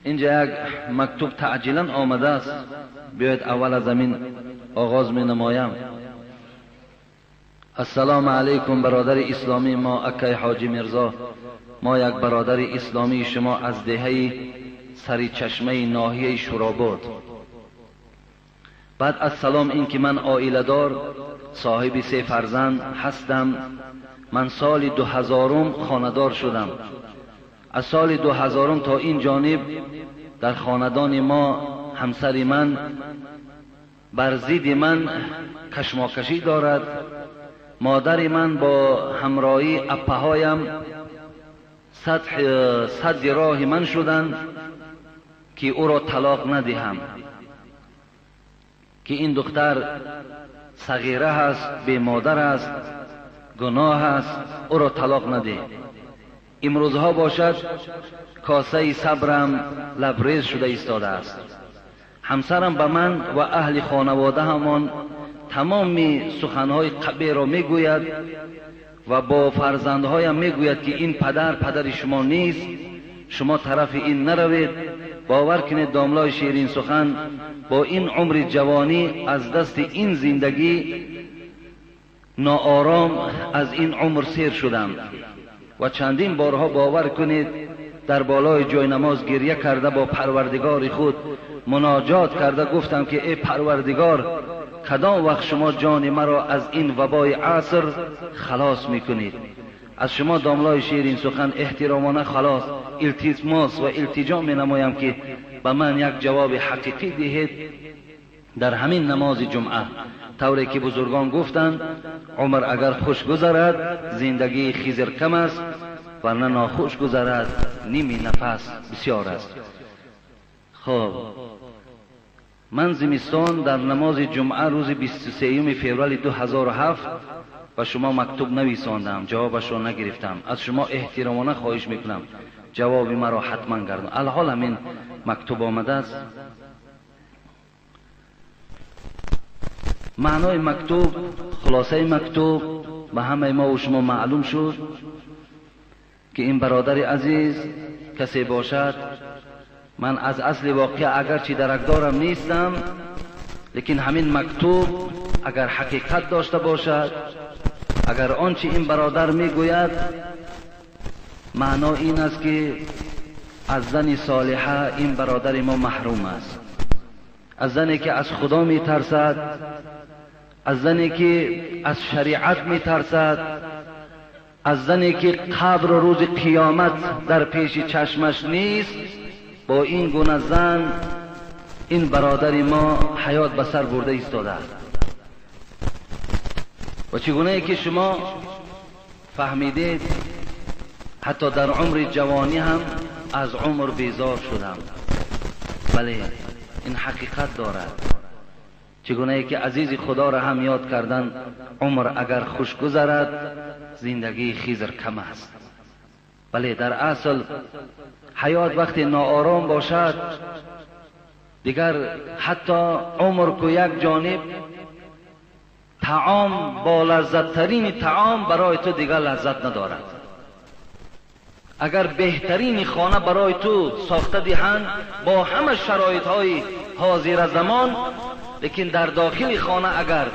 اینجا یک مکتوب تعجیلا آمده است، بیاید اول از زمین آغاز می نمایم. السلام علیکم برادر اسلامی ما اکای حاجی میرزا، ما یک برادر اسلامی شما از دهه سری چشمه ناحیه شوراباد. بعد از سلام، این که من عائله دار صاحب 3 فرزند هستم. من سال 2000 خاندار شدم. از سال 2000 تا این جانب در خاندان ما همسر من بر ضد من کشماکشی دارد. مادر من با همراهی اپهایم صد راه من شدند که او را طلاق ندهم، که این دختر صغیره است، بی مادر است، گناه است، او را طلاق نده. امروزها باشد کاسه صبرم لبریز شده ایستاده است. همسرم به من و اهل خانواده همان تمام سخنهای قبیح را میگوید و با فرزندهایم میگوید که این پدر شما نیست، شما طرف این نروید. باور کنید داملای شیرین سخن، با این عمر جوانی از دست این زندگی ناآرام از این عمر سیر شدم و چندین بارها باور کنید در بالای جای نماز گریه کرده با پروردگار خود مناجات کرده گفتم که ای پروردگار، کدام وقت شما جان مرا از این وبای عصر خلاص میکنید؟ از شما داملای شیرین سخن احترامانه خلاص التماس و التجا می نمایم که به من یک جواب حقیقی دهید در همین نماز جمعه. طوری که بزرگان گفتند عمر اگر خوش گذرد زندگی خیزر کم است، ورنه ناخوش گذرد نیمی نفس بسیار است. خب من زمستان در نماز جمعه روز 23 فوریه 2007 و شما مکتوب نویساندم، جوابش را نگرفتم. از شما احترامانه خواهش میکنم جواب مرا حتما گردان. الحال همین مکتوب آمده است. معنای مکتوب، خلاصه مکتوب به همه ما و شما معلوم شد که این برادر عزیز کسی باشد. من از اصل واقعه اگرچه درکدارم نیستم، لیکن همین مکتوب اگر حقیقت داشته باشد، اگر آنچه این برادر میگوید معنا این است که از زن صالحه این برادر ما محروم است، از زنی که از خدا میترسد، از زنی که از شریعت میترسد، از زنی که قبر و روز قیامت در پیش چشمش نیست. با این گونه زن این برادر ما حیات به سر برده ایستاده است. و چگونه ای که شما فهمیدید حتی در عمر جوانی هم از عمر بیزار شدم. بله این حقیقت دارد. چگونه ای که عزیز خدا را هم یاد کردن عمر اگر خوش گذرد زندگی خیزر کم است. بله در اصل حیات وقتی ناآرام باشد دیگر حتی عمر کو یک جانب طعام با لذت ترین طعام برای تو دیگر لذت ندارد. اگر بهترین خانه برای تو ساخته دهند با همه شرایط های حاضر زمان، لیکن در داخل خانه اگر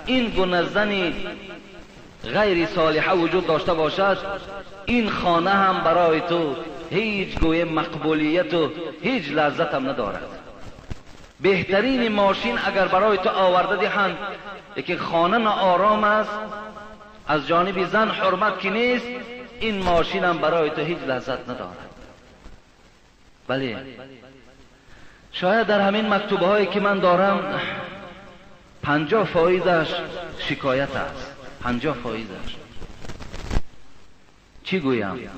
این گونه زنی غیر صالحه وجود داشته باشد، این خانه هم برای تو هیچ گوی مقبولیت و هیچ لذت هم ندارد. بهترین ماشین اگر برای تو آورده دهند لیکن خانه ناآرام است، از جانب زن حرمت کی نیست، این ماشین هم برای تو هیچ لذت ندارد. بله شاید در همین مکتوبه هایی که من دارم 50 فایدش شکایت است. 50 فایدش چی گویم؟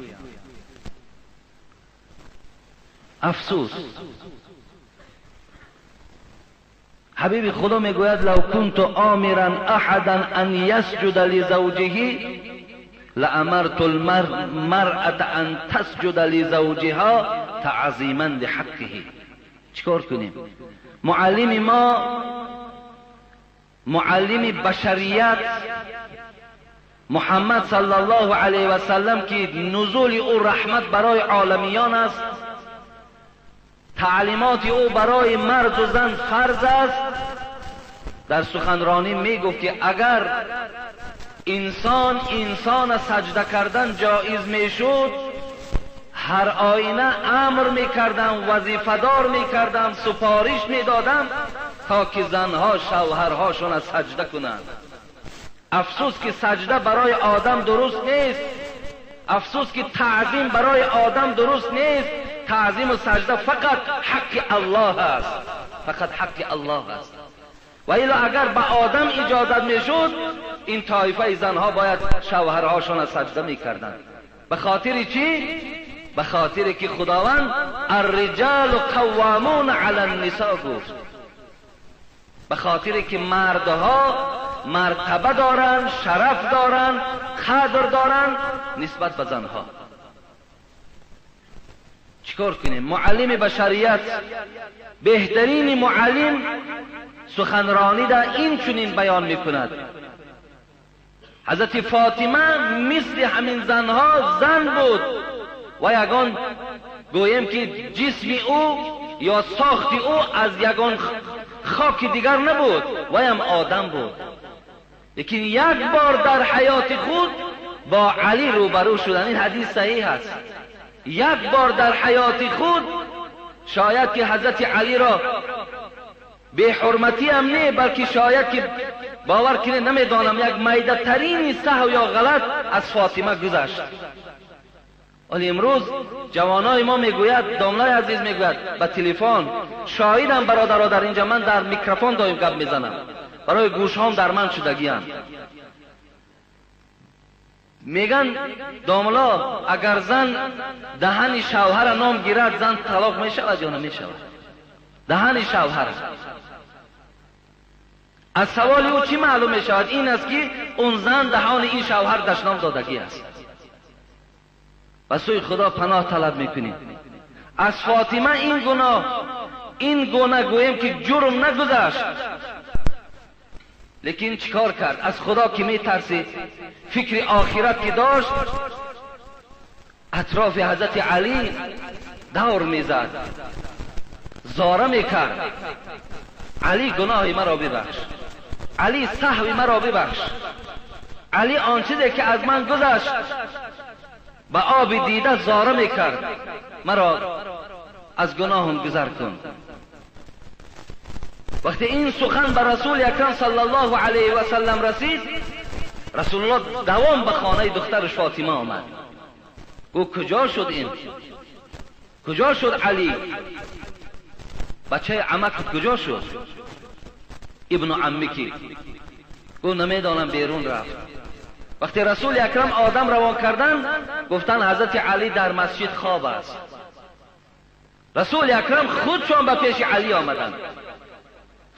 افسوس. حبیب خدا میگوید لو كنت آمرا احدا ان يسجد لزوجه لامرت المرأة ان تسجد لزوجها تعظیما لحقه. چیکار کنیم؟ معلم ما، معلم بشریت محمد صلی الله علیه و سلم که نزول او رحمت برای عالمیان است، تعلیمات او برای مرد و زن فرض است. در سخنرانی می گفت که اگر انسان سجده کردن جایز می شد، هر آینه امر می کردم، وظیفه‌دار می کردم، سفارش می دادم تا که زنها شوهرهاشون سجده کنند. افسوس که سجده برای آدم درست نیست، افسوس که تعظیم برای آدم درست نیست. تعظیم و سجده فقط حق الله است، فقط حق الله است. و الا اگر به آدم اجازت میشد، این طایفه زنها باید شوهرهاشون سجده میکردند. به خاطر چی؟ به خاطر که خداوند الرجال قوامون علی النساء گفت، به خاطر که مردها مرتبه دارند، شرف دارند، قدر دارند نسبت به زنها. چیکار کنیم؟ معلم بشریت، بهترین معلم سخنرانی در این چنین بیان میکند. حضرت فاطمه مثل همین زنها زن بود و یگان گویم که جسم او یا ساخت او از یگان خاک دیگر نبود، ویم آدم بود. لیکن یک بار در حیات خود با علی روبرو شدن. این حدیث صحیح است. یک بار در حیات خود شاید که حضرت علی را به حرمتی هم نه، بلکه شاید که باور کنه نمیدانم یک میده ترین سهو یا غلط از فاطمه گذشت. ولی امروز جوانای ما میگوید، داملای عزیز میگوید به تلفن، شاهدم برادرها در اینجا، من در میکروفون دایم گپ میزنم، برای گوشهام درمند شدگیم. میگن داملا اگر زن دهن شوهر نام گیرد زن طلاق میشود یا نمیشود؟ دهن شوهر. از سوال او چی معلوم میشود؟ این است که اون زن دهان این شوهر دشنام دادگی است. و سوی خدا پناه طلب میکنیم. از فاطمه این گناه گویم که جرم نگذشت، لیکن چیکار کرد؟ از خدا که میترسید، فکر آخرت که داشت، اطراف حضرت علی دور میزد، زاره میکرد. علی گناه مرا ببخش، علی سهو مرا ببخش، علی آن چیزی که از من گذشت با آب دیده زاره میکرد، مرا از گناهم گذر کن. وقتی این سخن به رسول اکرم صلی الله علیه و سلم رسید، رسول الله دوام به خانه دخترش فاطمه آمد. گفت کجا شد این؟ کجا شد علی؟ بچه عمک کجا شد؟ ابن عمی کی؟ گفت نمیدانم، بیرون رفت. وقتی رسول اکرم آدم روان کردن، گفتن حضرت علی در مسجد خواب است. رسول اکرم خودشان به پیش علی آمدن،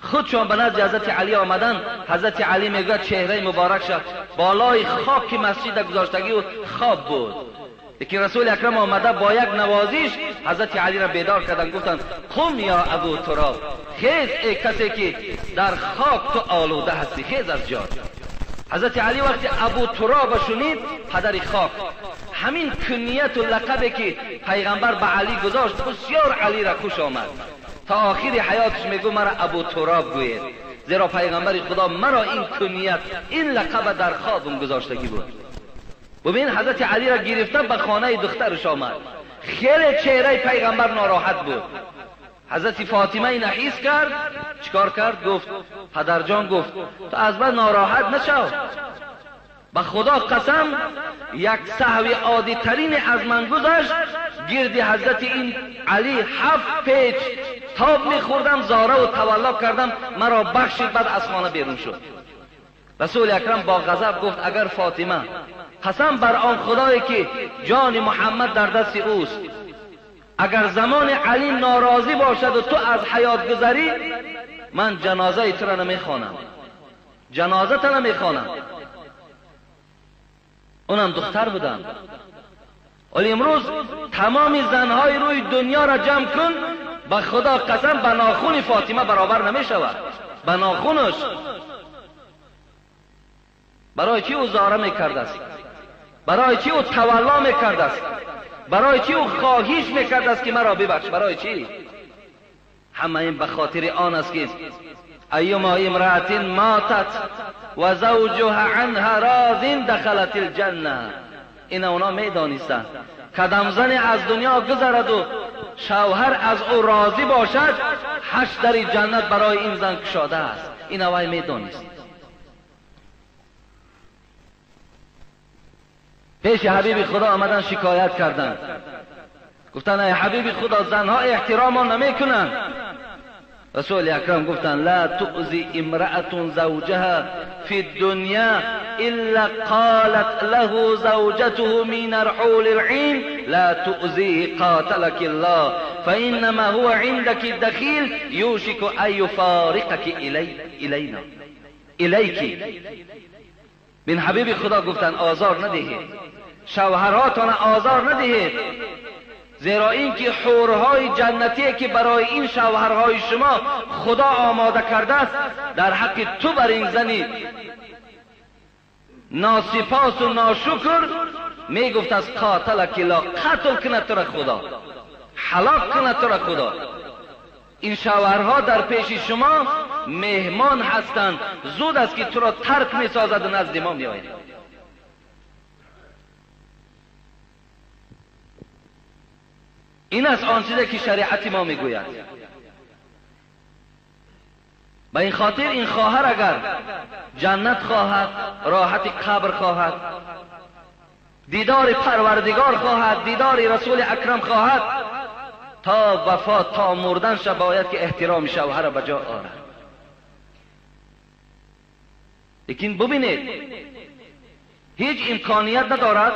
خودشان به نزد حضرت علی آمدن. حضرت علی میگوید چهره مبارکش بالای خاک مسجد گذاشتگی و خواب بود. لیکن رسول اکرم آمده با یک نوازش حضرت علی را بیدار کردن، گفتن قم یا ابو تراب، خیز ای کسی که در خاک تو آلوده هستی، خیز از جا. حضرت علی وقتی ابو تراب شنید، پدر خاک، همین کنیت و لقبی که پیغمبر به علی گذاشت بسیار علی را خوش آمد. تا آخر حیاتش میگو مرا ابو تراب گوید، زیرا پیغمبر خدا مرا این کنیت، این لقب در خوابم گذاشتگی بود. ببین حضرت علی را گرفتن به خانه دخترش آمد. خیلی چهره پیغمبر ناراحت بود. حضرت فاطمه این حس کرد، چیکار کرد؟ گفت پدرجان، گفت تو از من ناراحت نشو، به خدا قسم یک سهو عادی ترین از من گذشت، گرد حضرت این علی 7 پیچ تاب میخوردم، زاره و تولا کردم، مرا بخشید، بعد از خانه بیرون شد. رسول اکرم با غضب گفت اگر فاطمه قسم بر آن خدایی که جان محمد در دست اوست، اگر زمان علی ناراضی باشد و تو از حیات گذری، من جنازه تو را نمیخوانم، جنازه تو نمیخوانم. اونم دختر بودم. ولی امروز تمام زنهای روی دنیا را جمع کن، به خدا قسم به ناخون فاطمه برابر نمیشود. به ناخونش. برای چی او زاره میکرده است؟ برای چی او تولا میکرده است؟ برای چی او خواهش میکرده است که مرا ببخش؟ برای چی؟ همه این به خاطر آن است که ایما امرأة ماتت و زوجها عنها راض دخلت الجنه. این اونا میدانستند قدم زن از دنیا گذرد و شوهر از او راضی باشد، 8 در جنت برای این زن گشاده است. این اوای میدانست. پیش حبیب خدا آمدن شکایت کردند، گفتن ای حبیب خدا زنها احترام ما نمیکنند. رسول اکرم گفتن لا تؤذی امرأة زوجها فی الدنیا الا قالت له زوجته من رحول العین لا تؤذیه قاتلك الله فانما هو عندك دخیل یوشک ان یفارقك الینا الیکی. بین حبیب خدا گفتن آزار ندهید، شوهراتان آزار ندهید، زیرا اینکه حورهای جنتی که برای این شوهرهای شما خدا آماده کرده است، در حق تو بر این زنی ناسپاس و ناشکر میگفت از قاتلک الله، قتل کنه تو را خدا، هلاک کنه تو را خدا. این شوهرها در پیش شما مهمان هستند، زود است که تو را ترک میسازد و نزد ما میآید. این است آن چیزی که شریعت ما میگوید. به این خاطر این خواهر اگر جنت خواهد، راحت قبر خواهد، دیدار پروردگار خواهد، دیدار رسول اکرم خواهد، تا وفات تا مردن باید که احترام شوهر به جا آورد. لیکن ببینید هیچ امکانیت ندارد،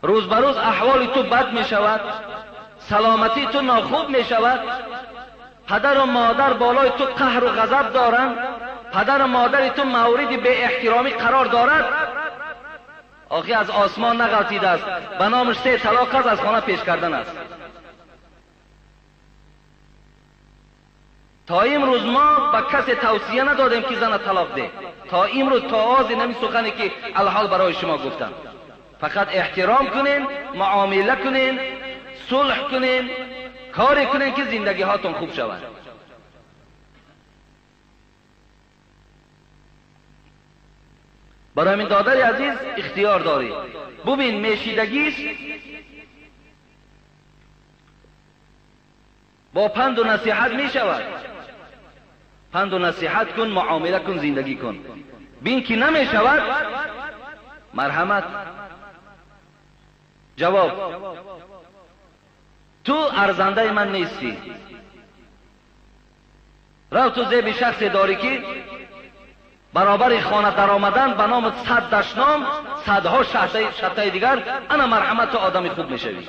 روز به روز احوال تو بد می شود، سلامتی تو ناخوب می شود، پدر و مادر بالای تو قهر و غضب دارند، پدر و مادر تو مورد به احترامی قرار دارد. آخی از آسمان نغلطیده است، به نامش 3 طلاق از خانه پیش کردن است. تا امروز ما به کسی توصیه ندادیم که زن طلاق ده، تا امروز تا آز نمی سخنی که الحال برای شما گفتم. فقط احترام کنین، معامله کنین، صلح کنین، کاری کنین که زندگی هاتون خوب شود. برای من دادر عزیز اختیار داری. ببین میشیدگی است، با پند و نصیحت می شود. پند و نصیحت کن، معامله کن، زندگی کن. بین که نمی شود، مرحمت. جواب: تو ارزنده من نیستی. رو تو زیب شخصی داری که برابر خانه در آمدن به نام 100 دشنام، صدها شرطه دیگر، انا مرحمت تو آدم خوب میشوی.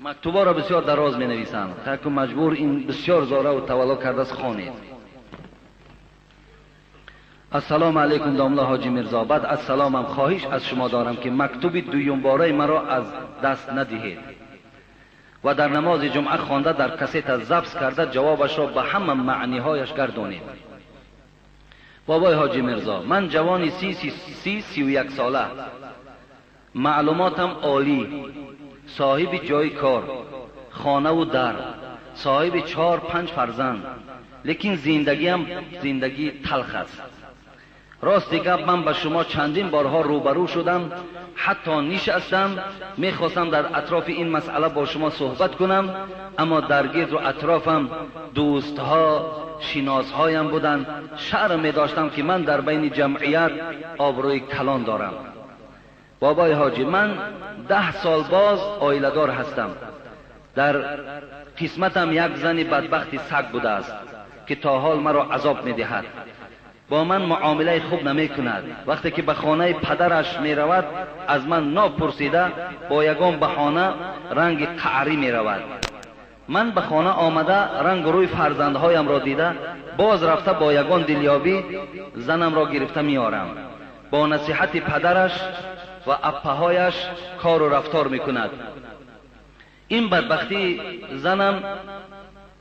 مکتوبا را بسیار دراز می نویسند تا که مجبور این بسیار زاره و تولا کرده است خوانید. السلام علیکم داملا حاجی میرزا. بعد السلامم خواهش از شما دارم که مکتوب دویم باره مرا از دست ندهید و در نماز جمعه خوانده در کسیت ضبط کرده جوابش را به همه معنیهایش گردانید. بابای حاجی میرزا، من جوانی 31 ساله، معلوماتم عالی، صاحب جای کار، خانه و در، صاحب 4-5 فرزند، لیکن زندگیم زندگی تلخ است. راست دیگه من به شما چندین بارها روبرو شدم، حتی نشستم میخواستم در اطراف این مسئله با شما صحبت کنم، اما در گرد و اطرافم دوستها، شناسهایم بودن، شرم می داشتم که من در بین جمعیت آبروی کلان دارم. بابای حاجی، من 10 سال باز آیله‌دار هستم. در قسمتم یک زن بدبختی سگ بوده است که تا حال مرا عذاب می دهد. با من معامله خوب نمی کند. وقتی که به خانه پدرش می رود از من ناپرسیده با یگان بهانه رنگ قعری می رود. من به خانه آمده رنگ روی فرزندهایم را دیده باز رفته با یگان دلیابی زنم را گرفته می آرم. با نصیحت پدرش و اپهایش کار و رفتار می کند. این بدبختی زنم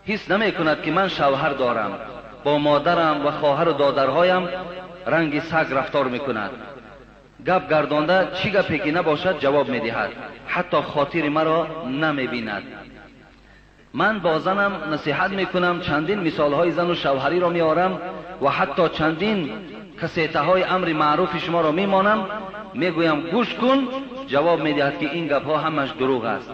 حس نمی کند که من شوهر دارم. با مادرم و خواهر و دادرهایم رنگ سگ رفتار میکند. گپ گردانده چی گپی که نباشد جواب میدهد، حتی خاطر مرا نمیبیند. من با زنم نصیحت میکنم، چندین مثالهای زن و شوهری را میارم و حتی چندین کسیته های امر معروف شما را میمانم، میگویم گوش کن. جواب میدهد که این گپ ها همش دروغ است.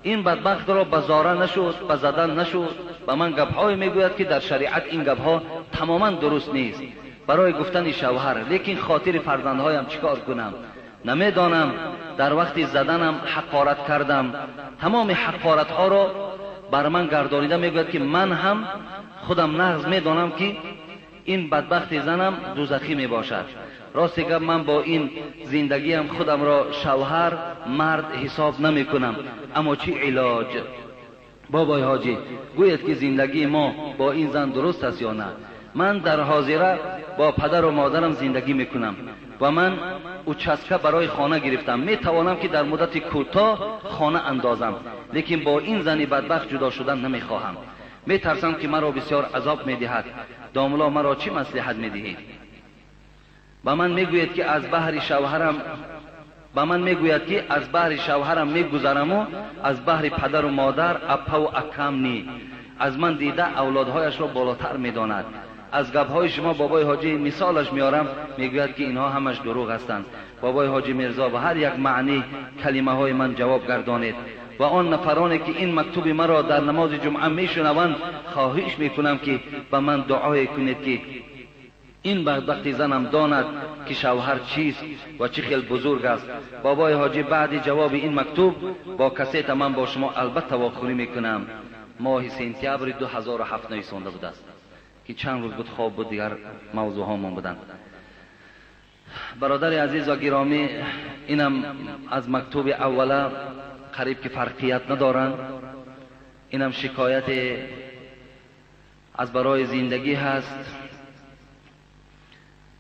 این بدبخت را بزاره نشد، بزدن نشد، به من گپ های میگوید که در شریعت این گپ ها تماما درست نیست برای گفتن شوهر. لیکن خاطر فرزندهایم چیکار کنم؟ نمیدانم. در وقت زدنم حقارت کردم، تمام حقارت ها را بر من گردانیده. میگوید که من هم خودم نغز میدانم که این بدبخت زنم دوزخی می باشد. راستی که من با این زندگیم خودم را شوهر مرد حساب نمی کنم. اما چی علاج؟ بابای حاجی گوید که زندگی ما با این زن درست است یا نه؟ من در حاضره با پدر و مادرم زندگی میکنم و من او چسکه برای خانه گرفتم. می توانم که در مدت کوتاه خانه اندازم، لیکن با این زنی بدبخت جدا شدن نمیخواهم. می ترسم که مرا بسیار عذاب میدهد. داملا مرا چی مصلحت میدهی؟ با من میگوید که از بحر شوهرم میگذرم و از بحر پدر و مادر اپا و اکم نی. از من دیده اولادهایش را بالاتر میداند. از گپ‌های شما بابای حاجی مثالش میارم، میگوید که اینها همش دروغ هستند. بابای حاجی میرزا به هر یک معنی کلمه های من جواب گردانید و آن نفرانی که این مکتوب مرا در نماز جمعه میشنوند خواهش میکنم که به من دعای کنید که این بدبخت زنم داند که شوهر چیست و چه خیلی بزرگ است. بابای حاجی بعد جواب این مکتوب با کسیت من با شما البته واخوری میکنم. ماه سپتامبر 2007 نویسنده بوده است که چند روز بود خواب بود، دیگر موضوع هامون بودن. برادر عزیز و گرامی، اینم از مکتوب اوله، قریب که فرقیت ندارن. اینم شکایت از برای زندگی هست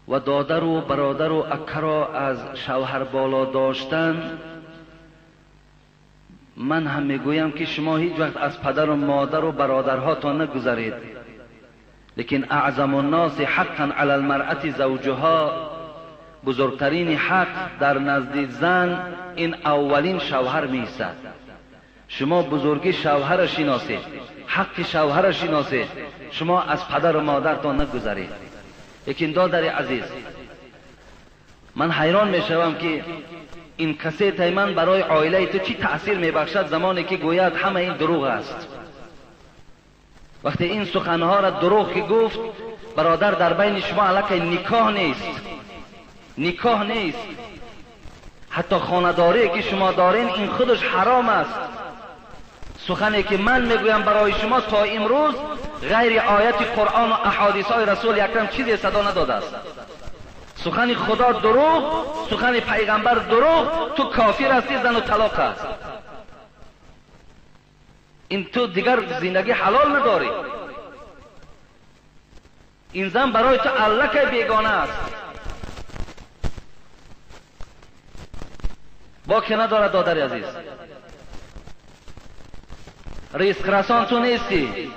و دادر و برادر و اکه را از شوهر بالا داشتن. من هم میگویم که شما هیچ وقت از پدر و مادر و برادرهاتان نگذرید، لیکن اعظم الناس حقا علی المرأة زوجها، بزرگترین حق در نزد زن این اولین شوهر میستد. شما بزرگی شوهر را شناسید، حق شوهر را شناسید، شما از پدر و مادرتان نگذرید. لیکن دادر عزیز، من حیران میشوم که این کسیت من برای عائله تو چی تأثیر میبخشد زمانی که گوید همه این دروغ است. وقتی این سخنها را دروغ که گفت، برادر در بین شما علاقه نکاح نیست، حتی خانداری که شما دارین این خودش حرام است. سخنی که من میگویم برای شما تا امروز غیر آیت قرآن و احادیث های رسول اکرم چیزی صدا نداده است. سخن خدا دروغ، سخن پیغمبر دروغ، تو کافر هستی، زن و طلاق است. این تو دیگر زندگی حلال نداری. این زن برای تو علکه بیگانه است. با که نداره دادر عزیز، رزق رسان تو نیستی.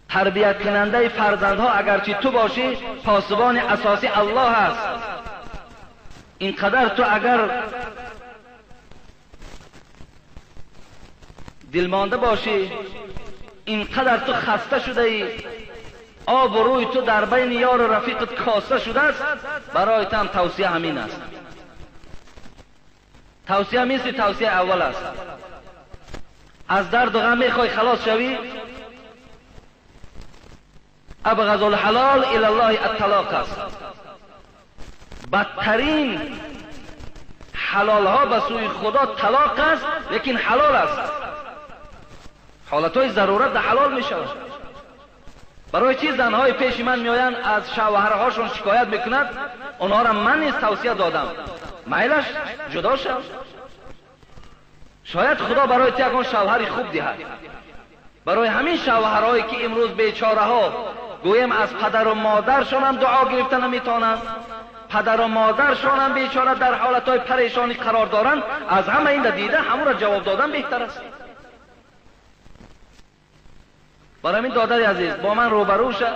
تربیت کننده فرزندها اگرچه تو باشی، پاسبان اساسی الله است. اینقدر تو اگر دلمانده باشی، اینقدر تو خسته شده ای، آب و روی تو در بین یار و رفیقت کاسته شده است، برای تو هم توصیه همین است. توصیه مثل توصیه اول است. از درد و غم میخوای خلاص شوی، ابغض الحلال الی الله الطلاق است. بدترین حلال ها به سوی خدا طلاق است، لیکن حلال است. حالتهای ضرورت در حلال می شود. برای چی زنهای پیش من میآیند از شوهرهاشون شکایت میکنند؟ اونها را من نیز توصیه دادم، میلش جدا شد. شاید خدا برای تو یکان شوهر خوب دهد. برای همین شوهرهایی که امروز بیچاره ها گویم از پدر و مادرشان هم دعا گرفتن نمیتونند، پدر و مادرشان هم بیچاره در حالتهای پریشانی قرار دارند، از همه این دیده همون را جواب دادن بهتر است. برای همین دادر عزیز با من روبرو شو.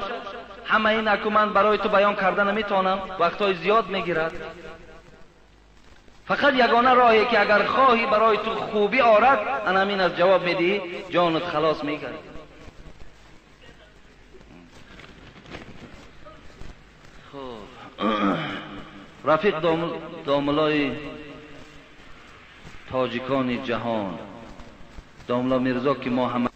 همه این که من برای تو بیان کردن نمیتونم، وقتای زیاد میگیرد. فقط یگانه راهی که اگر خواهی برای تو خوبی آرد، انا همین از جواب میدی، جانت خلاص میگرد. رفیق داملای تاجیکان جهان، داملا میرزا که ما همه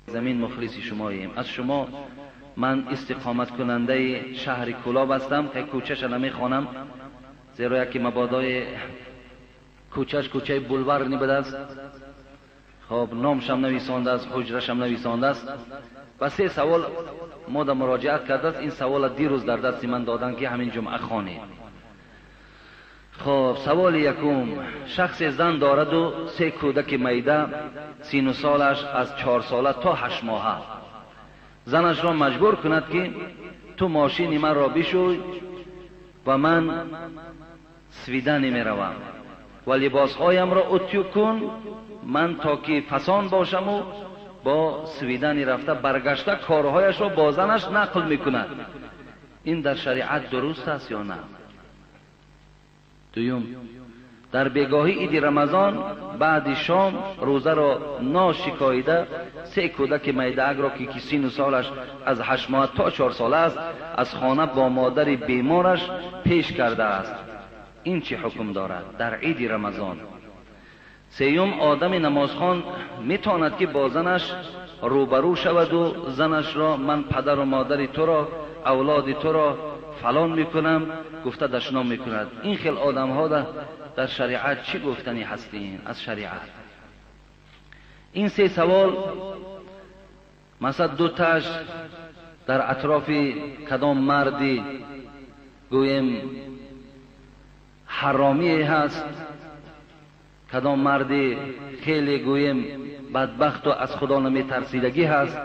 زمین مخلص شماییم. از شما من استقامت کننده شهر کلاب هستم که کوچه‌ش نمیخوانم، زیرا یکی مبادای کوچه‌ش کوچه بولوار نبوده است. خب نامشم نویسانده است، حجرشم نویسانده است. و 3 سوال ما در مراجعت کرده است. این سوال دیروز در دست من دادن که همین جمعه خوانید. خب سوال یکم، شخص زن دارد و 3 کودک میده، 39 سالش از 4 ساله تا 8 ماهه. زنش را مجبور کند که تو ماشین من را بشوی و من سویدن می روم و لباسهایم را اتیو کن، من تا که فسان باشم و با سویدنی رفته برگشته کارهایش را با زنش نقل میکند. این در شریعت درست است یا نه؟ دویم، در بیگاهی عید رمضان بعد شام روزه را ناشکاییده 3 کودک میده را که 39 سالش از 8 ماه تا 4 ساله است از خانه با مادر بیمارش پیش کرده است. این چه حکم دارد در عید رمضان؟ سیوم، آدم نمازخوان میتواند که با زنش روبرو شود و زنش را من پدر و مادر تو را، اولاد تو را فلان میکنم گفته دشنام میکند. این خیل آدم ها در شریعت چی گفتنی هستین از شریعت؟ این 3 سوال مثلا 2 تاش در اطراف کدام مردی گویم حرامی هست، کدام مردی خیلی گویم بدبخت و از خدا نمی ترسیدگی هست.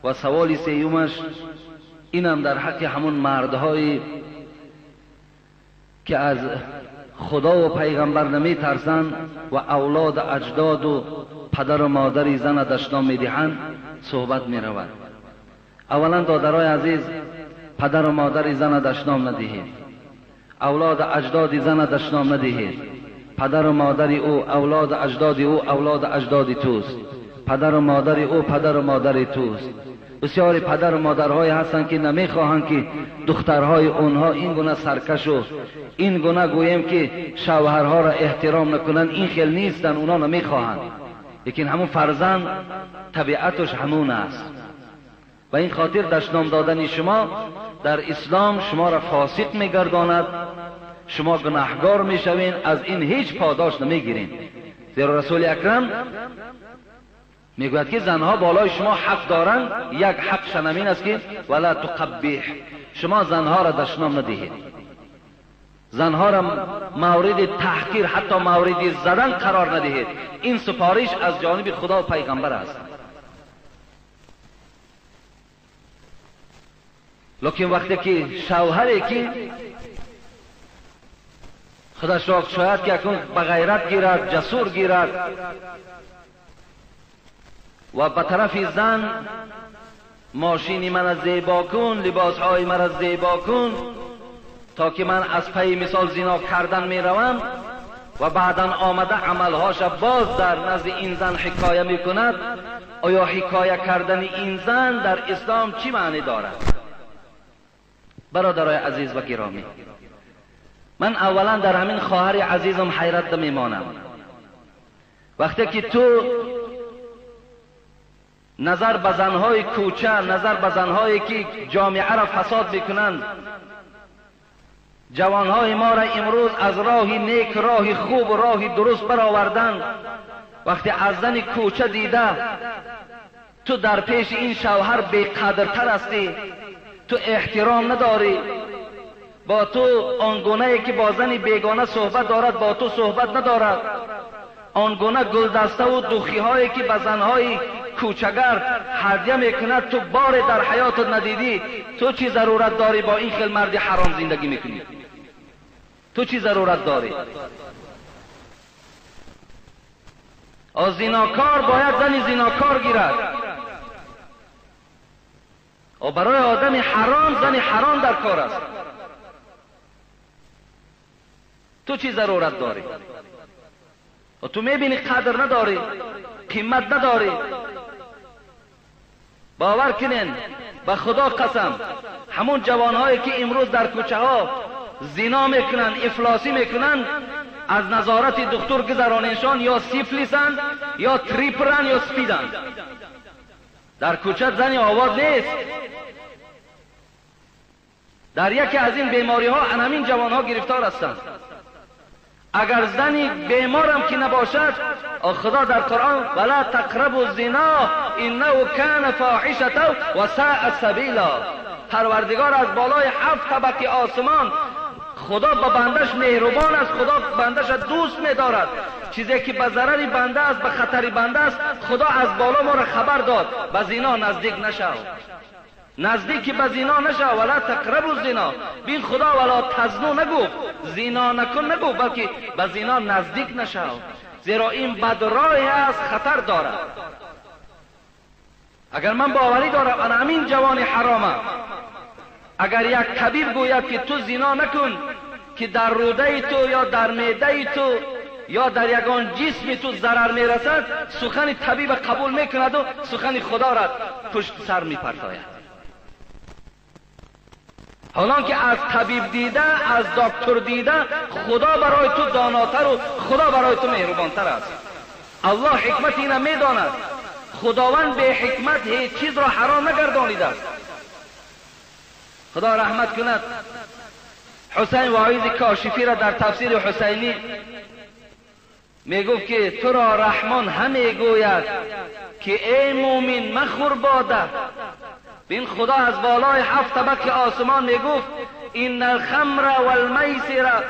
و سوال 3 اینم در حق همون مردهایی که از خدا و پیغمبر نمی ترسن و اولاد اجداد و پدر و مادر زن دشنام می دهند صحبت می رود. اولا دادرای عزیز، پدر و مادر زن دشنام ندهید، اولاد اجداد زن دشنام ندهید. پدر و مادر او، اولاد اجداد او، اولاد اجداد توست. پدر و مادر او، پدر و مادر توست. بسیاری پدر و مادرهای هستند که نمیخواهند که دخترهای اونها این گونه سرکش و این گونه گویم که شوهرها را احترام نکنند. این خیل نیستن، اونا نمیخواهند، لیکن همون فرزند طبیعتش همون است. و این خاطر دشنام دادن شما در اسلام شما را فاسق میگرداند، شما گناهگار میشوین، از این هیچ پاداش نمیگیرین. زیرا رسول اکرم میگوید که زنها بالای شما حق دارند. یک حق شنمین است که ولا تقبح، شما زنها را دشنام ندهید، زنها را مورد تحقیر حتی مورد زدن قرار ندهید. این سفارش از جانب خدا و پیغمبر است. لیکن وقتی که شوهری که خودش را شاید که اکنون بغیرت گیرد، جسور گیرد و به طرف زن ماشینی من از زیبا کن، لباسهای من از زیبا کن تا که من از پی مثال زنا کردن می روم و بعدا آمده عملهاش باز در نزد این زن حکایه می کند. آیا حکایه کردن این زن در اسلام چی معنی دارد؟ برادرای عزیز و گرامی، من اولا در همین خواهر عزیزم حیرت میمانم. وقتی که تو نظر به زنهای کوچه، نظر به زنهایی که جامعه را فساد میکنند، جوانهای ما را امروز از راه نیک، راه خوب و راه درست برآوردند، وقتی از زن کوچه دیده تو در پیش این شوهر بی‌قدرتر هستی، تو احترام نداری، با تو آنگونه که با زن بیگانه صحبت دارد با تو صحبت ندارد، آنگونه گلدسته و دوخی هایی که به زنهای کوچگر هدیه میکند تو بار در حیاتت ندیدی، تو چی ضرورت داری با این خیل مرد حرام زندگی میکنی؟ تو چی ضرورت داری؟ از زیناکار باید زن زیناکار گیرد و برای آدم حرام زن حرام در کار است. تو چی ضرورت داری؟ و تو میبینی قدر نداری، قیمت نداری. باور کنین به خدا قسم همون جوانهایی که امروز در کوچه ها زنا میکنن، افلاسی میکنن، از نظارت دکتر گذرانشان یا سیفلیسن یا تریپرن یا سپیدن. در کوچه زنی آواز نیست. در یکی از این بیماری ها همین جوان ها گرفتار هستند. اگر زنی بیمارم که نباشد، خدا در قرآن ولا تقربوا الزنا انه کان فاحشة و ساء سبیلا، پروردگار از بالای 7 طبقه آسمان خدا با بندش مهربان است، خدا بندش دوست می‌دارد. چیزی که به ضرر بنده است، به خطر بنده است، خدا از بالا ما را خبر داد. به زنا نزدیک نشو، نزدیک به زنا نشو. ولا تقربوا الزنا، بین خدا ولا تزنوا نگفت، زنا نکن نگفت، بلکه به زنا نزدیک نشو، زیرا این بدراهی است، خطر دارد. اگر من باوری دارم انا همین جوان حرامه، اگر یک طبیب گوید که تو زنا نکن که در روده تو یا در معده تو یا در یگان جسم تو ضرر میرسد، سخن طبیب قبول میکند و سخن خدا را پشت سر میپرتاید. حالا که از طبیب دیده، از دکتر دیده، خدا برای تو داناتر و خدا برای تو مهربانتر است. الله حکمت اینه میداند. خداوند به حکمت هیچ چیز را حرام نگردانیده است. خدا رحمت کند. حسین واعظ کاشفی را در تفسیر حسینی میگفت که تو را رحمان همه گوید که ای مومن مخور باده. بین خدا از بالای 7 طبقه آسمان میگفت این الخمر والمیسر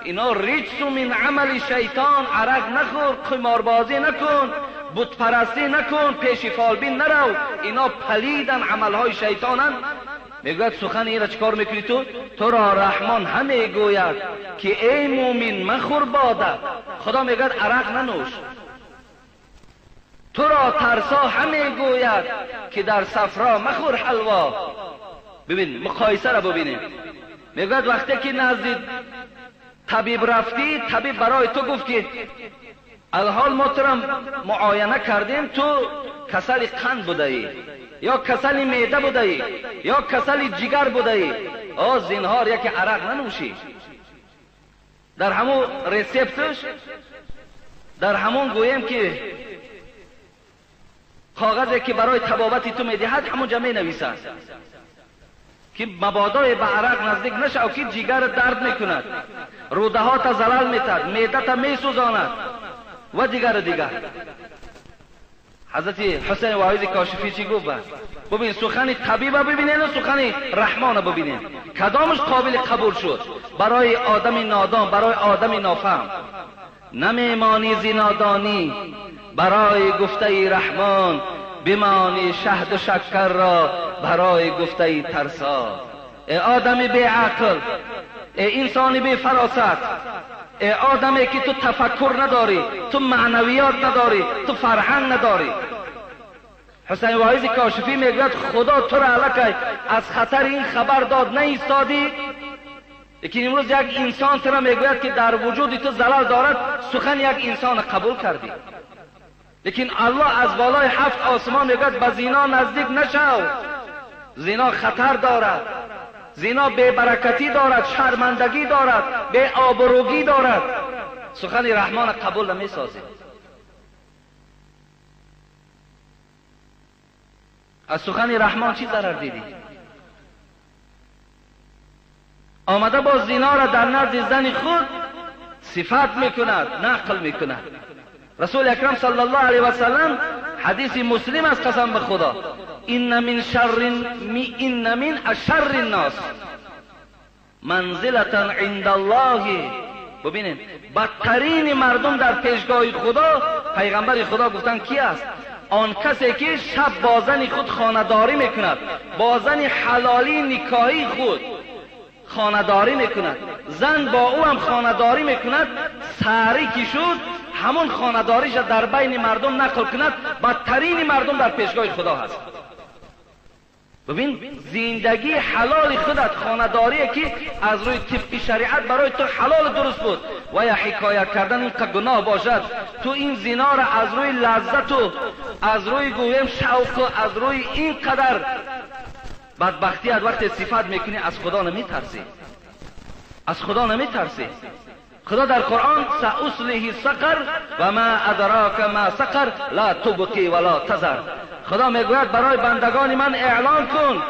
اینا رجس من عمل شیطان، عرق نخور، قماربازی نکن، بت پرستی نکن، پیش فالبین نرو، اینا پلیدن، عملهای شیطانن. میگوید سخن این را چکار میکنی تو؟ تو را رحمان همه گوید که ای مومن مخور باده. خدا میگوید عرق ننوش. تو را ترسا همه گوید که در صفرا مخور حلوا. ببین مقایسه را ببینیم. میگوید وقتی که نزد طبیب رفتی، طبیب برای تو گفت که الحال ما تو را معاینه کردیم، تو کسل قند بوده ای یا کسل معده بوده ای یا کسل جگر بوده ای، زنهار یک عرق ننوشی. در همون ریسپتش، در همون گویم که کاغذی که برای طبابت تو میدهد همونجا می نویسد که مبادا به عرق نزدیک نشو که جگر درد میکند، روده ها تا زلال میتد، معده تا میسوزاند و دیگر. حضرت حسین واعظ کاشفی چی گفت؟ ببین سخن طبیب ببینین و سخن رحمان ببینین، کدامش قابل قبول شد برای آدم نادان، برای آدم نافهم؟ نمیمانی زنادانی برای گفته رحمان، بمانی شهد و شکر را برای گفته ترسا. ای آدم بی عقل، ای انسان بی فراست، ای آدمی که تو تفکر نداری، تو معنویات نداری، تو فرهنگ نداری. حسین واعظ کاشفی میگوید خدا تو را الکی از خطر این خبر داد نایستادی. لیکن امروز یک انسان تو را میگوید که در وجود تو زلال دارد، سخن یک انسان قبول کردی. لیکن الله از بالای 7 آسمان میگوید به زنا نزدیک نشو، زنا خطر دارد، زنا بے برکتی دارد، شرمندگی دارد، بے آبروگی دارد. سخن رحمان قبول نمی سازید. از سخن رحمان چی ضرر دیدی؟ آمده با زنا را در نزد زن خود صفت میکند، نقل میکند. رسول اکرم صلی الله علیه و سلم حدیث مسلم است، قسم به خدا، این من اشر الناس منزلتا عند الله. ببینید بدترین مردم در پیشگاه خدا، پیغمبر خدا گفتن کی است؟ آن کسی که شب با زن خود خانه‌داری میکند، با زن حلالی نکاحی خود خانه‌داری میکند. زن با او هم خانه‌داری میکند، ساری که شد همون خانه‌داریش در بین مردم نقل کند، بدترین مردم در پیشگاه خدا هست. ببین زندگی حلال خودت، خانه‌داری که از روی طبق شریعت برای تو حلال درست بود و یا حکایت کردن اینقدر گناه باشد، تو این زنا را از روی لذت و از روی گویم شوق و از روی اینقدر بدبختی از وقت صفت میکنی، از خدا نمیترسی؟ از خدا نمیترسی؟ خدا در قرآن سأصله سقر و ما ادراک ما سقر لا تبقی ولا تذر، خدا میگوید برای بندگان من اعلان کن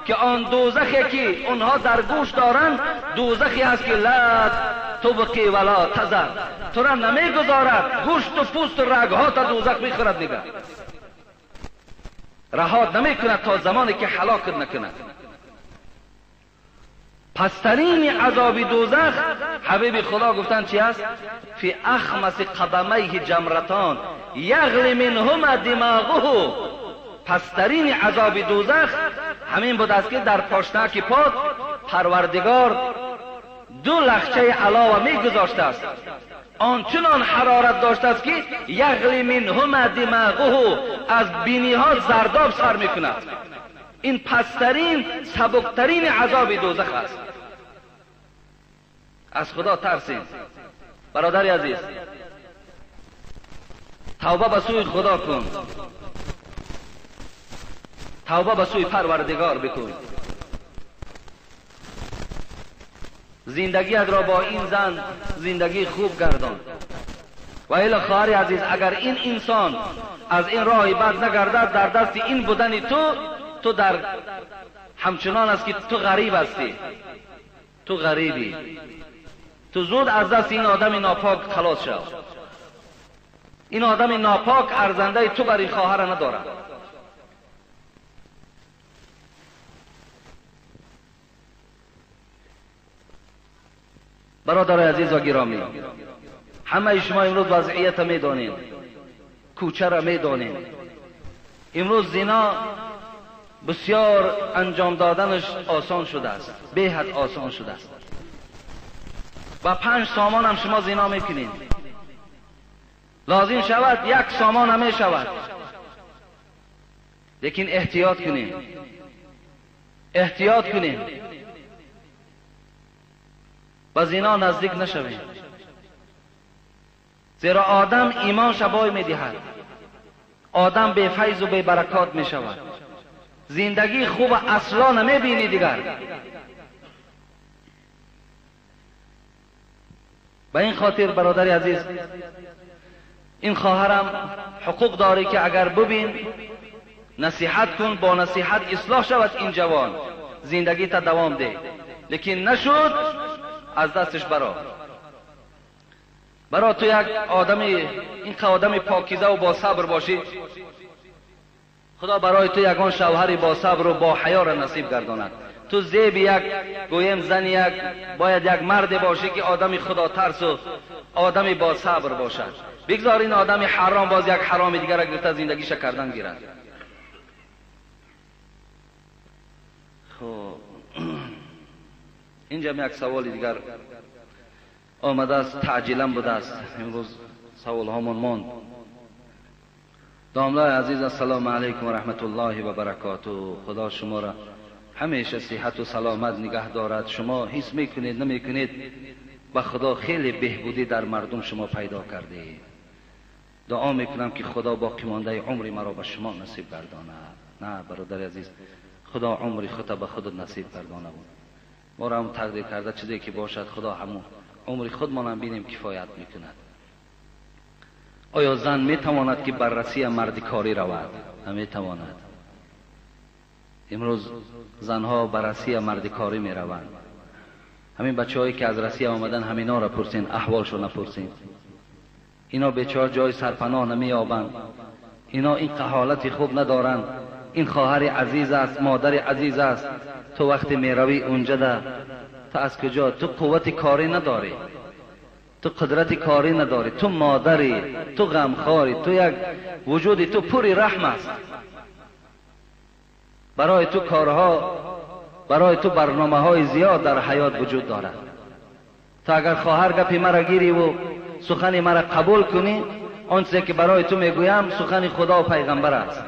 که آن دوزخی که اونها در گوش دارند دوزخی هست که لا تبقی ولا تذر، تو را نمیگذارد گوشت و پوست و رگها تا دوزخ میخورد، نگه رهات نمیکند تا زمانی که هلاکت نکند. پسترین عذاب دوزخ حبیب خدا گفتن چی است؟ فی اخمس قدمیه جمرتان یغلی منهما دماغه، پسترین عذاب دوزخ همین بود است که در پاشنک پاک پروردگار دو لخچه علاوه می گذاشته است، آنچنان حرارت داشته است که یغلی منهما دماغه، از بینی ها زرداب سر می کند. این پسترین سبکترین عذاب دوزخ است. از خدا ترسید برادر عزیز، توبه به سوی خدا کن، توبه به سوی پروردگار بکن. زندگیت را با این زن زندگی خوب گردان. و الا خواهر عزیز، اگر این انسان از این راه بد نگردد، در دست این بودن تو در همچنان است که تو غریب هستی، تو غریبی، تو زود از دست این آدم ناپاک خلاص شو. این آدم ناپاک ارزنده تو برای خواهر ندارد. برادر عزیز و گرامی، همه شما امروز وضعیت میدانید، کوچه را میدانید. امروز زنا بسیار انجام دادنش آسان شده است، به حد آسان شده است. و 5 سامان هم شما زنا میکنید، لازم شود 1 سامان هم شود. لیکن احتیاط کنید، احتیاط کنید، با زنا نزدیک نشوید، زیرا آدم ایمان شبای میدهد، آدم به فیض و به برکات میشود، زندگی خوب اصلا نمیبینی دیگر. به این خاطر برادر عزیز، این خواهرم حقوق داری که اگر ببین نصیحت کن، با نصیحت اصلاح شود این جوان، زندگی تا دوام ده. لیکن نشد از دستش برا تو یک آدم، این آدم پاکیزه و با صبر باشی، خدا برای تو یگان شوهری با صبر و با حیا را نصیب گرداند. تو زیب یک گویم زن باید یک مرد باشی که آدم خدا ترس و آدم با صبر باشد. بگذار این آدم حرام باز یک حرام دیگر را گرفته زندگیش کردن گیرد. خب اینجا یک سوال دیگر آمده است، تعجیلا بوده است، امروز سوال هامون ماند. داملای عزیز، السلام علیکم و رحمت الله و برکاته. خدا شما را همیشه صحت و سلامت نگه دارد. شما حس میکنید نمیکنید و خدا خیلی بهبودی در مردم شما پیدا کرده. دعا میکنم که خدا باقی مانده عمری مرا به شما نصیب گرداند. نه برادر عزیز، خدا عمری خود به خود نصیب گردانه بود. ما را هم تقدیر کرده چیزی که باشد خدا همون عمری خودمان هم بینیم کفایت میکند. آیا زن میتواند که بررسی مردکاری رود؟ نمیتواند. امروز زنها بررسی مردکاری میروند. همین بچه‌هایی که از روسیه آمدن همینا را پرسین، احوالشو نپرسین. اینا بیچاره جای سرپناه نمییابند، اینا این حالت خوب ندارند. این خواهر عزیز است، مادر عزیز است، تو وقتی میروی اونجا ده، تو از کجا؟ تو قوت کاری نداری، تو قدرت کاری نداری، تو مادری، تو غمخواری، تو یک وجودی، تو پوری رحم است. برای تو کارها، برای تو برنامه های زیاد در حیات وجود دارد. تا اگر خواهر گپی مرا گیری و سخن مرا قبول کنی، آن چیزی که برای تو میگویم سخن خدا و پیغمبر است.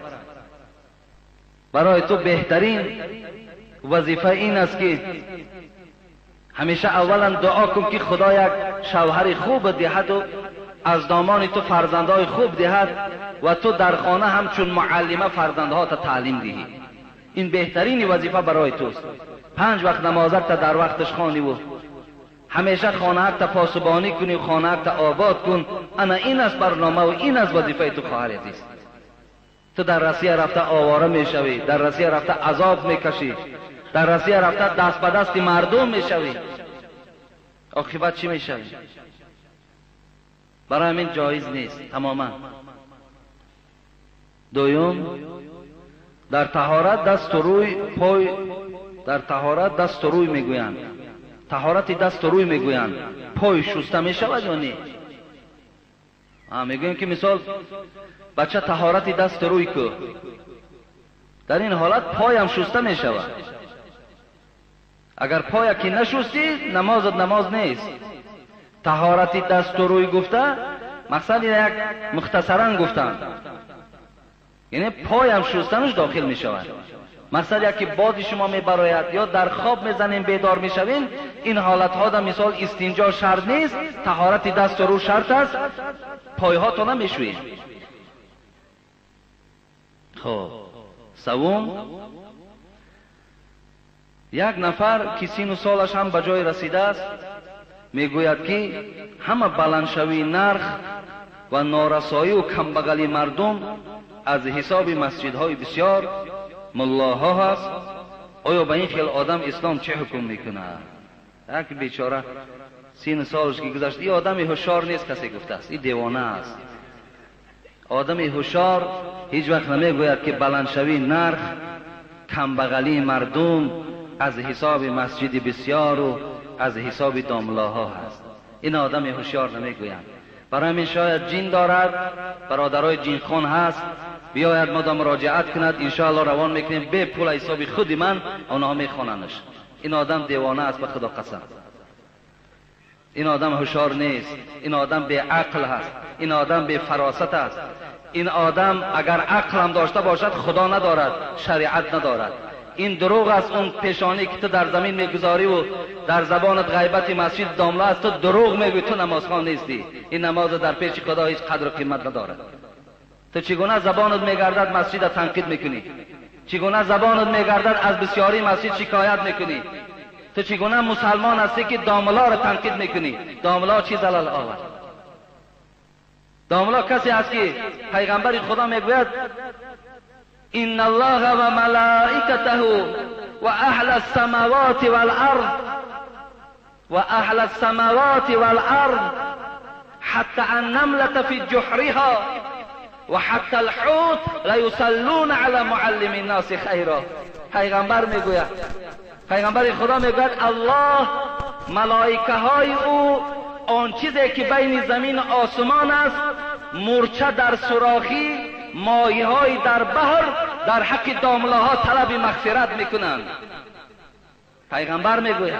برای تو بهترین وظیفه این است که همیشه اولا دعا کن که خدا یک شوهر خوب دهد و از دامان تو فرزندهای خوب دهد و تو در خانه همچون معلمه فرزندها تا تعلیم دهی. این بهترین وظیفه برای توست. 5 وقت نمازت تا در وقتش خوانی و همیشه خانه تا پاسبانی کنی و خانه تا آباد کن. انا این است برنامه و این است وظیفه تو خواهرت است. تو در روسیه رفته آواره میشوی، در روسیه رفته عذاب میکشی، در روسیه رفته دست به دست مردم میشوی، عاقبت چی میشوی؟ برای همین جایز نیست تماما. دوم، در طهارت دست و روی پای، در طهارت دست و روی میگویند، طهارت دست و روی میگویند، پای شسته میشود یا نه؟ میگویم که مثال بچه طهارت دست و روی کو، در این حالت پای هم شسته میشود. اگر پای که نشستی نمازت نماز نیست. طهارت دست و روی گفته مقصد یک مختصرا گفتن، یعنی پای هم شستنش داخل می شود. مثلا یکی باد شما میبراید یا در خواب میزنین بیدار میشوین، این حالت ها در مثال استنجا شرط نیست، طهارت دست و رو شرط است، پای ها تو نمیشوین. خب سوم، یک نفر که 30 سالش هم به جای رسیده است میگوید که همه بلندشوی نرخ و نارسایی و کمبغلی مردم از حساب مسجدهای بسیار ملاها هست. آیا به این خیل آدم اسلام چه حکم میکنه؟ یک بیچاره 30 سالش که گذشت، این آدم هوشیار نیست کسی گفته است، این دیوانه است. آدم هوشیار هیچ وقت نمیگوید که بلندشوی نرخ کمبغلی مردم از حساب مسجد بسیار و از حساب داملاها هست. این آدم هوشیار نمیگوید. برای همین شاید جین دارد، برادرای جین خون هست، بیاید ما مراجعت کند، انشاءالله روان میکنیم به پول حساب خود من اونها میخواننش. این آدم دیوانه است به خدا قسم. این آدم هوشیار نیست، این آدم به عقل هست، این آدم به فراست است. این آدم اگر عقل هم داشته باشد خدا ندارد، شریعت ندارد. این دروغ است. اون پیشانی که تو در زمین میگذاری و در زبانت غیبت مسجد داملا است، تو دروغ میگوی، تو نمازخوان نیستی. این نماز در پیش خدا هیچ قدر و قیمت ندارد. تو چگونه زبانت میگردد مسجد تنقید میکنی؟ چگونه زبانت میگردد از بسیاری مسجد شکایت میکنی؟ تو چگونه مسلمان هستی که داملا را تنقید میکنی؟ داملا چی زلال آورد؟ داملا کسی است که پیغمبر خدا میگوید ان الله و ملائکته و اهل السماوات والارض و اهل السماوات والارض حتى النملة في جحرها و حتى الحوت لیصلون علی معلم الناس خیرا. پیغمبر میگوید، پیغمبر خدا میگوید الله، ملائکه های او، آن چیزی که بین زمین و آسمان است، مورچه در سوراخی، مایه های در بحر، در حق داملاها طلب مغفرت میکنند. پیغمبر میگوید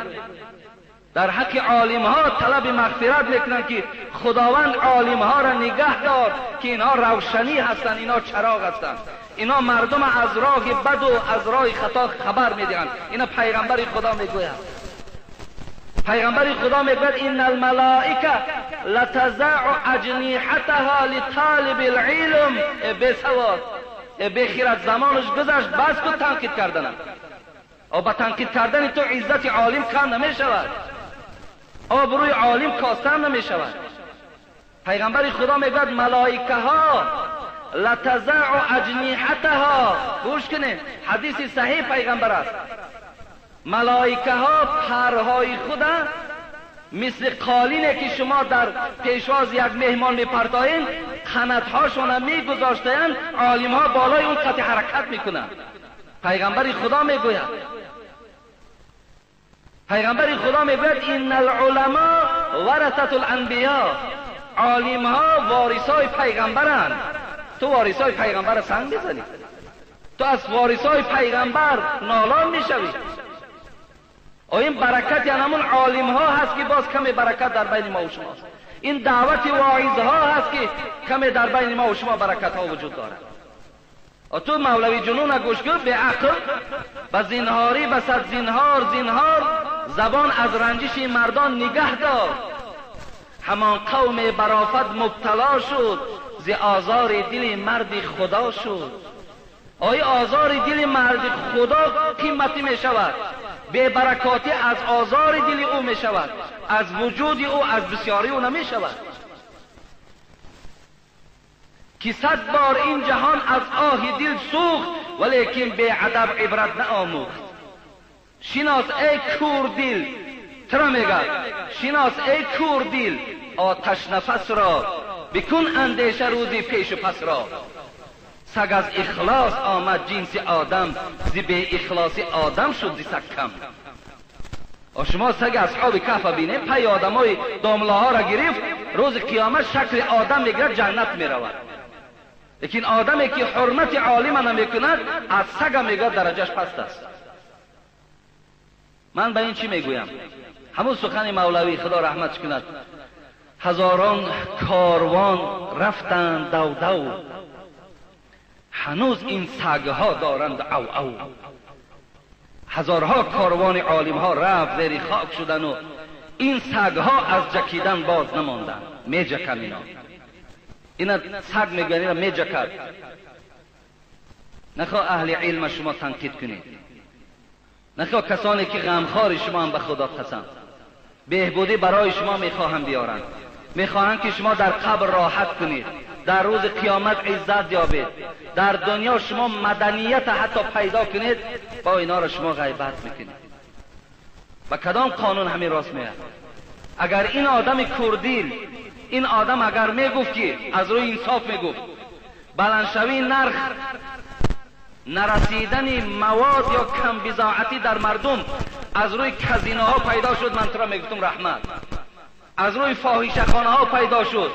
در حق عالم ها طلب مغفرت میکنند که خداوند عالم ها را نگه دار که اینا روشنی هستند، اینا چراغ هستند، اینا مردم از راه بد و از راه خطا خبر میدهند. اینا پیغمبر خدا میگوید. پیغمبر خدا میگوید ان الملائکه لتضع اجنحتها لطالب العلم. بسواد بخیرت زمانش گذشت، بس کو تنقید کردن او با تنقید کردن تو عزت عالم کم نمیشود، آبروی عالم کاستن نمیشود. پیغمبر خدا میگوید ملائکه ها لتضع اجنحتها، گوش کنید حدیث صحیح پیغمبر است، ملائکه ها پرهای خود مثل قالینه که شما در پیشواز یک مهمان میپرتایین، قناتهاشون میگذاشتین، عالم ها بالای اون قطع حرکت میکنن. پیغمبر خدا میگوید، پیغمبر خدا میگوید ان العلماء ورثة الانبیاء، عالم ها وارثای پیغمبرند. تو وارثای پیغمبر سنگ بزنی، تو از وارثای پیغمبر نالان میشوی. این برکت یعنی همون عالم ها هست که باز کمی برکت در بین ما و شماست. این دعوت واعظ ها هست که کمی در بین ما و شما برکت ها وجود دارد. و تو مولوی جنون گوش کن، به عقل به زینهاری به صد زینهار زبان از رنجش مردان نگه دار. همان قوم برافت مبتلا شد، ز آزار دل مرد خدا شد. آزار دل مرد خدا قیمتی می شود، بے برکاتی از آزار دل او می شود، از وجود او، از بسیاری او نمی شود. که 100 بار این جهان از آه دل سوخت، ولیکن به ادب عبرت نآموخت. شناس ای کور دل، ترا میگه شناس ای کور دل، آتش نفس را بکن اندیشه روزی پیش و پس را. سگ از اخلاص آمد جنس آدم، زی به اخلاصی آدم شد زی سگ کم. شما سگ اصحاب کهف بینه، پای آدمای دامله ها را گرفت، روز قیامت شکل آدم میگرد، جنت میرود. لیکن آدمی که حرمت عالم نمیکند، از سگ میگرد درجهش پست است. من به این چی میگویم؟ همون سخن مولوی خدا رحمتش کند. هزاران کاروان رفتند دو دو، هنوز این سگها دارند او او. هزارها کاروان عالم ها رفت زیر خاک شدن و این سگها از جکیدن باز نماندن. می جکن اینا سگ میگن، اینا می جکد. نخواه اهل علم شما تنقید کنید، نخواه کسانی که غمخوار شما هم به خدا قسم بهبودی برای شما میخواهند بیارند. میخواهند که شما در قبر راحت کنید، در روز قیامت عزت یابید، در دنیا شما مدنیت حتی پیدا کنید. با اینا را شما غیبت میکنید. با کدام قانون همین راست میاد؟ اگر این آدم کردیل، این آدم اگر میگفت که از روی انصاف میگفت، بلندشوی نرخ نرسیدن مواد یا کم بضاعتی در مردم از روی کازینو ها پیدا شد، من تو میگفتم رحمت. از روی فاحشه خانه ها پیدا شد،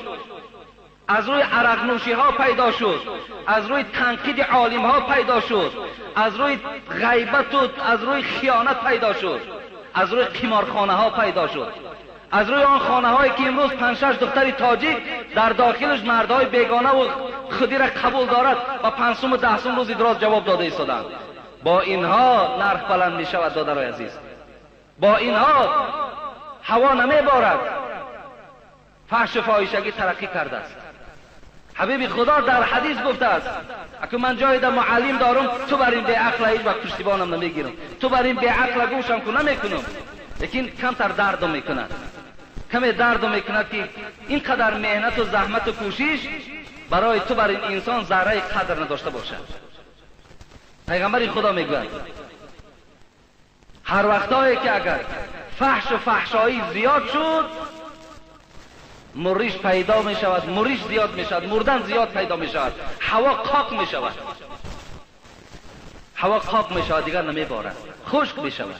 از روی عرق نوشی ها پیدا شد، از روی تنقید عالم ها پیدا شد، از روی غیبت و از روی خیانت پیدا شد، از روی قمارخانه ها پیدا شد، از روی آن خانه هایی که امروز 5-6 دختر تاجیک در داخلش مردهای بیگانه و خودی را قبول دارد و 5 و 10 روز دراز جواب داده ایستادند. با اینها نرخ بلند می شود دادرای عزیز. با اینها هوا نمی بارد. فحش و فاحشگی ترقی کرده است. حبیب خدا در حدیث گفته است اگه من جای در معلم دارم، تو بر این به عقل هیچ وقت پشتیبانم نمیگیرم، تو بر این به عقل گوشم که نمیکنم. لیکن کمتر دردم میکند، کمی دردم میکند که اینقدر مهنت و زحمت و کوشش برای تو بر این انسان ذره قدر نداشته باشد. پیغمبر خدا میگوید هر وقتایی که اگر فحش و فحشایی زیاد شد، مریش پیدا می شود، مریش زیاد می شود، مردن زیاد پیدا می شود، هوا قاق می شود، هوا قاق می شود، دیگر نمی بارد، خشک می شود.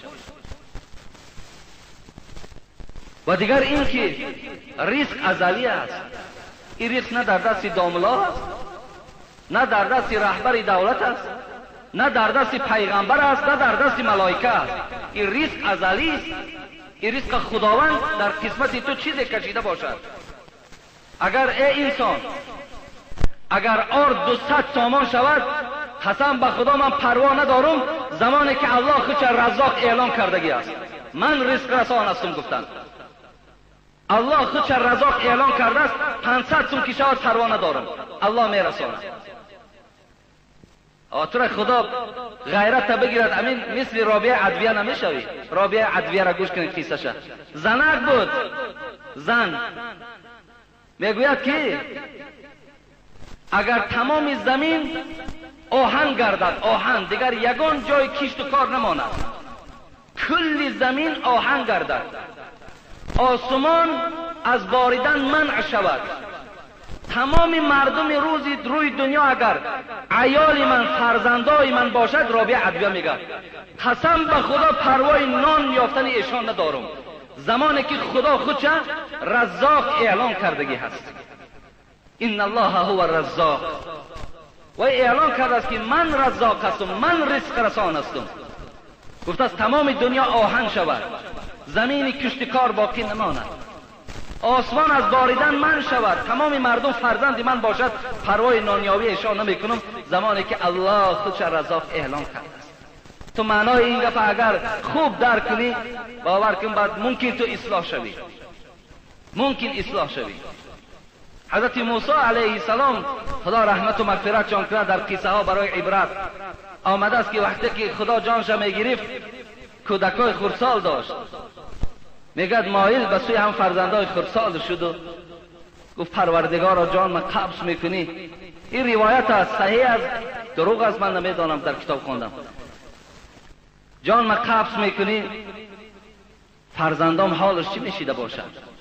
و دیگر این که ریسک ازلی است. این ریسک نه در دست داملا است، نه در دست رهبر دولت است، نه در دست پیغمبر است، نه در دست ملائکه است. این ریسک ازلی است. این ریسک خداوند در قسمت تو چیزی کشیده باشد. اگر ای انسان، اگر آرد 200 سامان شود، قسم به خدا من پروا ندارم زمانی که الله خودش رزاق اعلان کردگی است. من رزق رسان هستم گفتن. الله خودش رزاق اعلان کرده است، 500 سوم که شود پروا ندارم، الله میرساند. آتر خدا غیرت بگیرد، امین مثل رابعه عدویه نمیشوی. رابعه عدویه را گوش کنید قصه‌ش. زنک بود، زن میگوید که اگر تمام زمین آهن گردد، آهن دیگر یگان جای کشت و کار نماند، کل زمین آهن گردد، آسمان از باریدن منع شود، تمام مردم روی دنیا اگر عیال من، فرزندای من باشد، رابعه عدویه میگه قسم به خدا پروای نان یافتن ایشان ندارم زمانی که خدا خودش رزاق اعلان کردگی هست. ان الله هو الرزاق، و اعلان کرده است که من رزاق هستم، من رزق رسان هستم. گفته است تمام دنیا آهن شود، زمین کشتکار باقی نماند، آسمان از باریدن من شود، تمام مردم فرزند من باشد، پروای نانیابی ایشان نمیکنم زمانی که الله خودش رزاق اعلام کرده است. تو معنای این گپ اگر خوب درک کنی باور کن بعد ممکن تو اصلاح شوی، ممکن اصلاح شوی. حضرت موسی علیه السلام خدا رحمت و مغفرت جان کنه در قصه ها برای عبرت آمده است که وقتی که خدا جانش میگرفت کودکای خردسال داشت، میگد مایل به سوی هم فرزندای خردسال شد و گفت پروردگارا جان من قبض میکنی. این روایت است، صحیح است دروغ است من نمیدانم، در کتاب خوندم. جان من قبض میکنی، فرزندام حالش چی میشیده باشد؟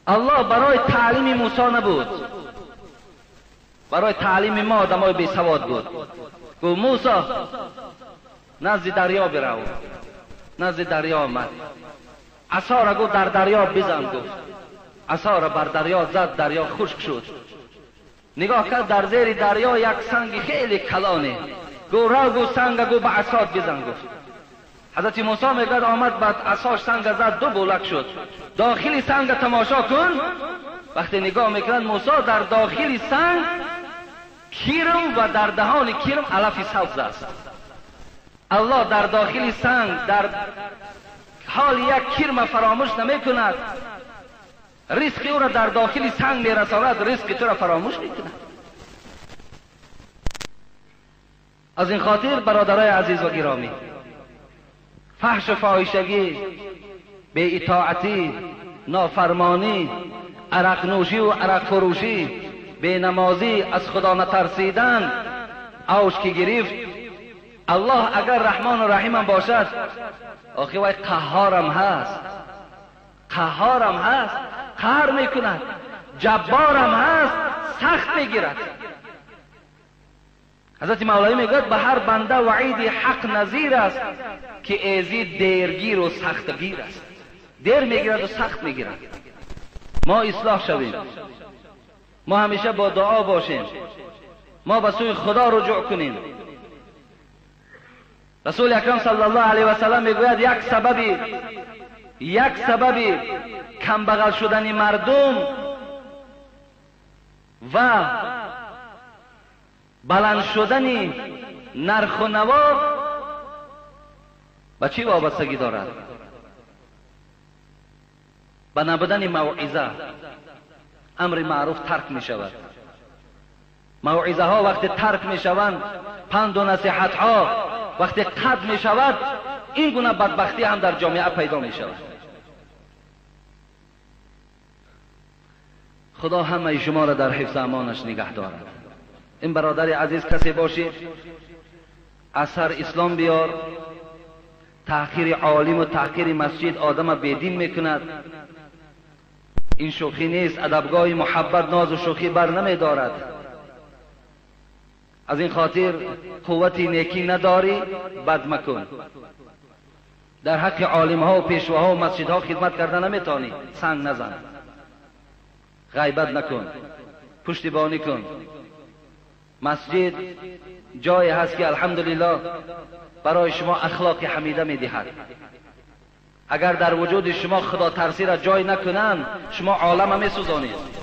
الله برای تعلیم موسی نبود، برای تعلیم ما آدمای بی سواد بود. گفت موسی نزد دریا برو. نزد دریا آمد، عصا را گفت در دریا بزن، گفت عصا را بر دریا زد، دریا خشک شد. نگاه کرد در زیر دریا یک سنگ خیلی کلانه، گفت رو گفت سنگ گفت به عصات بزن. گفت حضرت موسی میگد آمد بعد عصاش سنگ زد، دو بولک شد. داخل سنگ تماشا کن. وقتی نگاه میکنند موسی در داخل سنگ کرم و در دهان کرم علف سبز است. الله در داخل سنگ در حال یک کرم فراموش نمی کند، رزق او را در داخل سنگ می رساند، رزق تو را فراموش می کند. از این خاطر برادرای عزیز و گرامی، فحش و فاحشگی، بی اطاعتی، نافرمانی، عرق نوشی و عرق فروشی، بی نمازی، از خدا نترسیدن اوج که گرفت. الله اگر رحمان و رحیم باشد آخه وای قهارم هست، قهارم هست، قهر میکند، جبارم هست، سخت میگیرد. حضرت مولوی میگوید به هر بنده وعید حق نظیر است که ایزی دیرگیر و سختگیر است. دیر میگیرد و سخت میگیرد. ما اصلاح شویم، ما همیشه با دعا باشیم، ما به سوی خدا رجوع کنیم. رسول اکرم صلی الله علیه و سلم میگوید یک سبب کم بغل شدن مردم و بلند شدن نرخ و نوا به چی وابستگی دارد؟ به نبودن موعظه. امر معروف ترک می شود. موعظه ها وقتی ترک می شوند، پند و نصیحت ها وقتی قطع می شود، این گونه بدبختی هم در جامعه پیدا می شود. خدا همه شما را در حفظ امانش نگه دارد. این برادر عزیز کسی باشی اثر اسلام بیار، تحقیر عالم و تحقیر مسجد آدم بیدین میکند. این شوخی نیست، ادبگاه محبت ناز و شوخی بر نمی دارد. از این خاطر قوتی نیکی نداری بد مکن. در حق عالم ها و پیشواها و مسجد ها خدمت کردن نمیتانی، سنگ نزن، غیبت نکن، پشتیبانی کن. مسجد جایی هست که الحمدلله برای شما اخلاق حمیده میدهد. اگر در وجود شما خدا ترسی را جای نکنند، شما عالم می سوزانید.